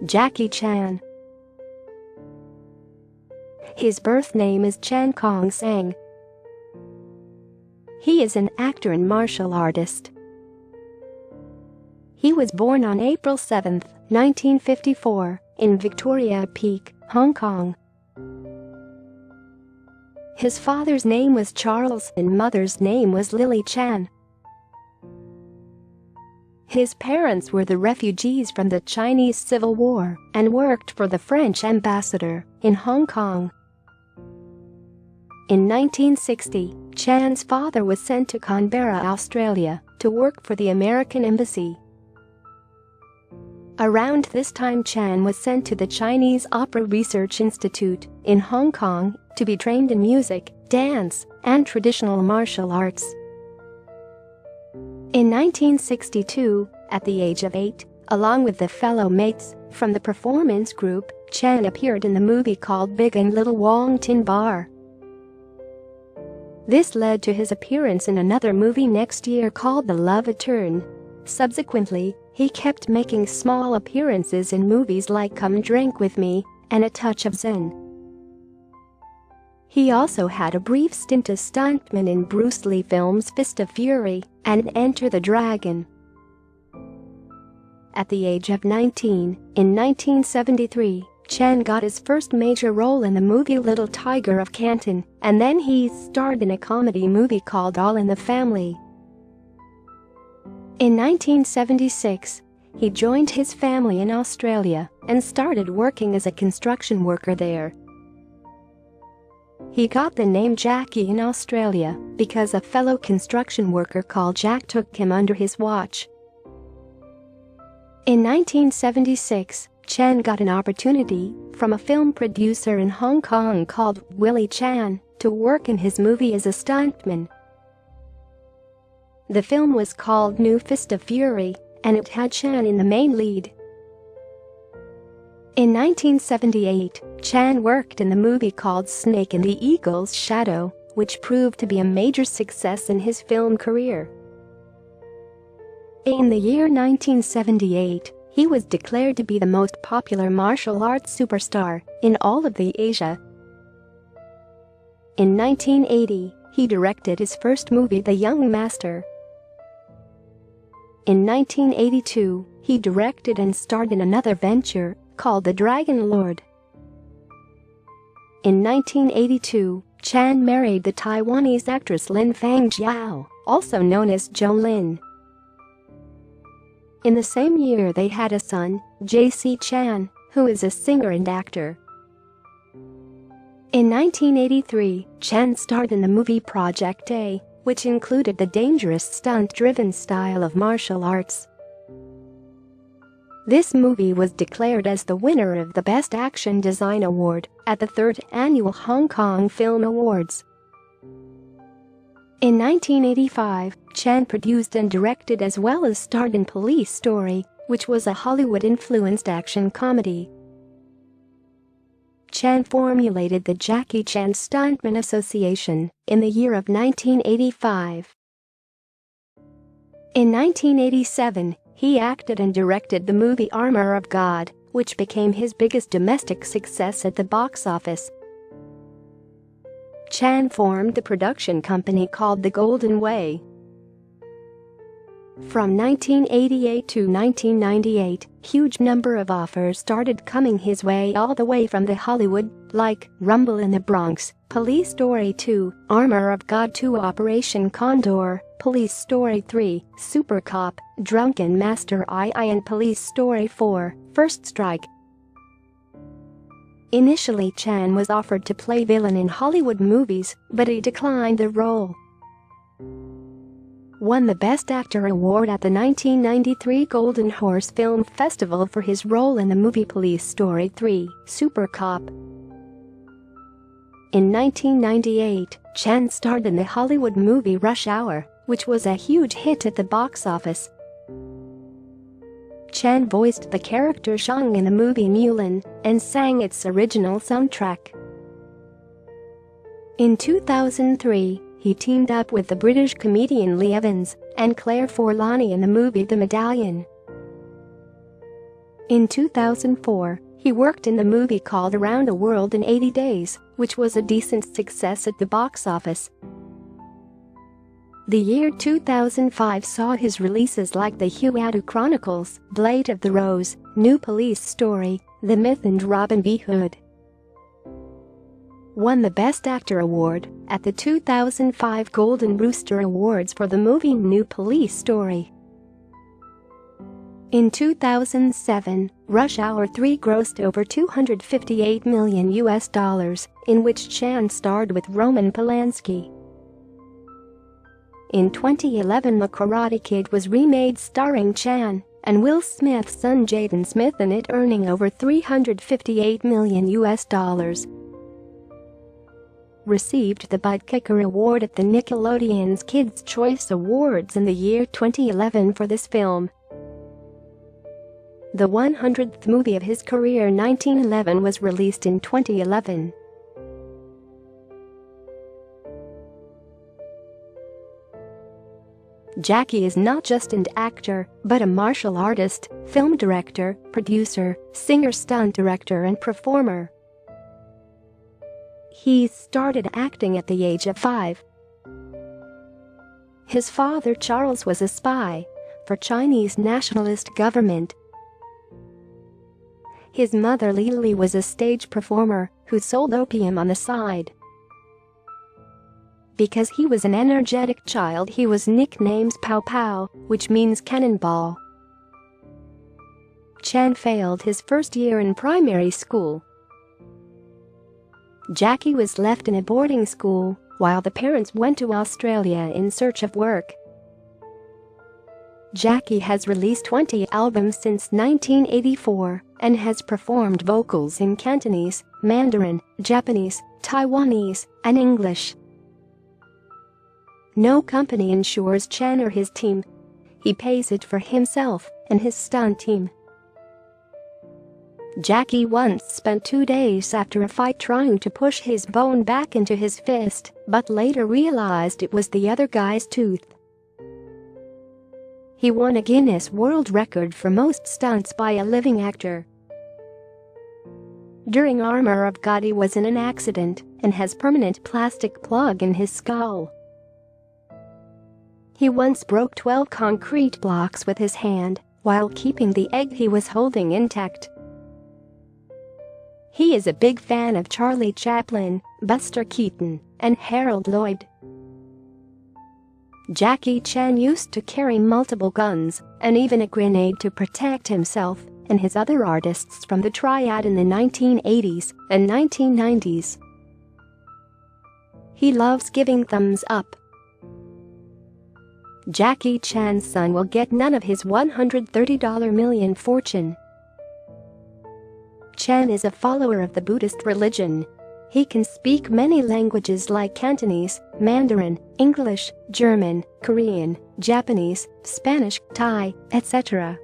Jackie Chan. His birth name is Chan Kong Sang. He is an actor and martial artist. He was born on April 7, 1954, in Victoria Peak, Hong Kong. His father's name was Charles and mother's name was Lily Chan. His parents were the refugees from the Chinese Civil War and worked for the French ambassador in Hong Kong. In 1960, Chan's father was sent to Canberra, Australia, to work for the American embassy. Around this time, Chan was sent to the Chinese Opera Research Institute in Hong Kong to be trained in music, dance, and traditional martial arts. In 1962, at the age of 8, along with the fellow mates from the performance group, Chan appeared in the movie called Big and Little Wong Tin Bar. This led to his appearance in another movie next year called The Love Etern. Subsequently, he kept making small appearances in movies like Come Drink With Me and A Touch of Zen. He also had a brief stint as stuntman in Bruce Lee films Fist of Fury and Enter the Dragon. At the age of 19, in 1973, Chan got his first major role in the movie Little Tiger of Canton, and then he starred in a comedy movie called All in the Family. In 1976, he joined his family in Australia and started working as a construction worker there. He got the name Jackie in Australia because a fellow construction worker called Jack took him under his watch. In 1976, Chan got an opportunity from a film producer in Hong Kong called Willie Chan to work in his movie as a stuntman. The film was called New Fist of Fury, and it had Chan in the main lead. In 1978, Chan worked in the movie called Snake in the Eagle's Shadow, which proved to be a major success in his film career. In the year 1978, he was declared to be the most popular martial arts superstar in all of the Asia. In 1980, he directed his first movie, The Young Master. In 1982, he directed and starred in another venture called The Dragon Lord. In 1982, Chan married the Taiwanese actress Lin Fangjiao, also known as Jo Lin. In the same year they had a son, J.C. Chan, who is a singer and actor. In 1983, Chan starred in the movie Project A, which included the dangerous stunt-driven style of martial arts. This movie was declared as the winner of the Best Action Design Award at the 3rd Annual Hong Kong Film Awards. In 1985, Chan produced and directed as well as starred in Police Story, which was a Hollywood-influenced action comedy. Chan formulated the Jackie Chan Stuntman Association in the year of 1985. In 1987, he acted and directed the movie Armor of God, which became his biggest domestic success at the box office. Chan formed the production company called The Golden Way. From 1988 to 1998, huge number of offers started coming his way all the way from the Hollywood, like Rumble in the Bronx, Police Story 2, Armor of God 2, Operation Condor, Police Story 3, Super Cop, Drunken Master II and Police Story 4, First Strike. Initially, Chan was offered to play villain in Hollywood movies, but he declined the role. Won the Best Actor award at the 1993 Golden Horse Film Festival for his role in the movie Police Story 3, Super Cop. In 1998, Chan starred in the Hollywood movie Rush Hour, which was a huge hit at the box office. Chan voiced the character Shang in the movie Mulan and sang its original soundtrack. In 2003, he teamed up with the British comedian Lee Evans and Claire Forlani in the movie The Medallion. In 2004, he worked in the movie called Around the World in 80 Days, which was a decent success at the box office. The year 2005 saw his releases like The Huadu Chronicles, Blade of the Rose, New Police Story, The Myth and Robin Hood. Won the Best Actor award at the 2005 Golden Rooster Awards for the movie New Police Story. In 2007, Rush Hour 3 grossed over $258 million, in which Chan starred with Roman Polanski. In 2011, The Karate Kid was remade starring Chan and Will Smith's son Jaden Smith in it, earning over $358 million. Received the Butt Kicker Award at the Nickelodeon's Kids' Choice Awards in the year 2011 for this film. The 100th movie of his career, 1911, was released in 2011. Jackie is not just an actor, but a martial artist, film director, producer, singer, stunt director and performer. He started acting at the age of 5. His father Charles was a spy for Chinese nationalist government. His mother Lily was a stage performer who sold opium on the side. Because he was an energetic child, he was nicknamed Pow Pow, which means cannonball. Chan failed his first year in primary school. Jackie was left in a boarding school while the parents went to Australia in search of work. Jackie has released 20 albums since 1984 and has performed vocals in Cantonese, Mandarin, Japanese, Taiwanese, and English. No company insures Chan or his team. He pays it for himself and his stunt team. Jackie once spent 2 days after a fight trying to push his bone back into his fist, but later realized it was the other guy's tooth. He won a Guinness World Record for most stunts by a living actor. During Armor of God, he was in an accident and has permanent plastic plug in his skull. He once broke 12 concrete blocks with his hand while keeping the egg he was holding intact. He is a big fan of Charlie Chaplin, Buster Keaton, and Harold Lloyd. Jackie Chan used to carry multiple guns and even a grenade to protect himself and his other artists from the triad in the 1980s and 1990s. He loves giving thumbs up. Jackie Chan's son will get none of his $130 million fortune. Chan is a follower of the Buddhist religion. He can speak many languages like Cantonese, Mandarin, English, German, Korean, Japanese, Spanish, Thai, etc.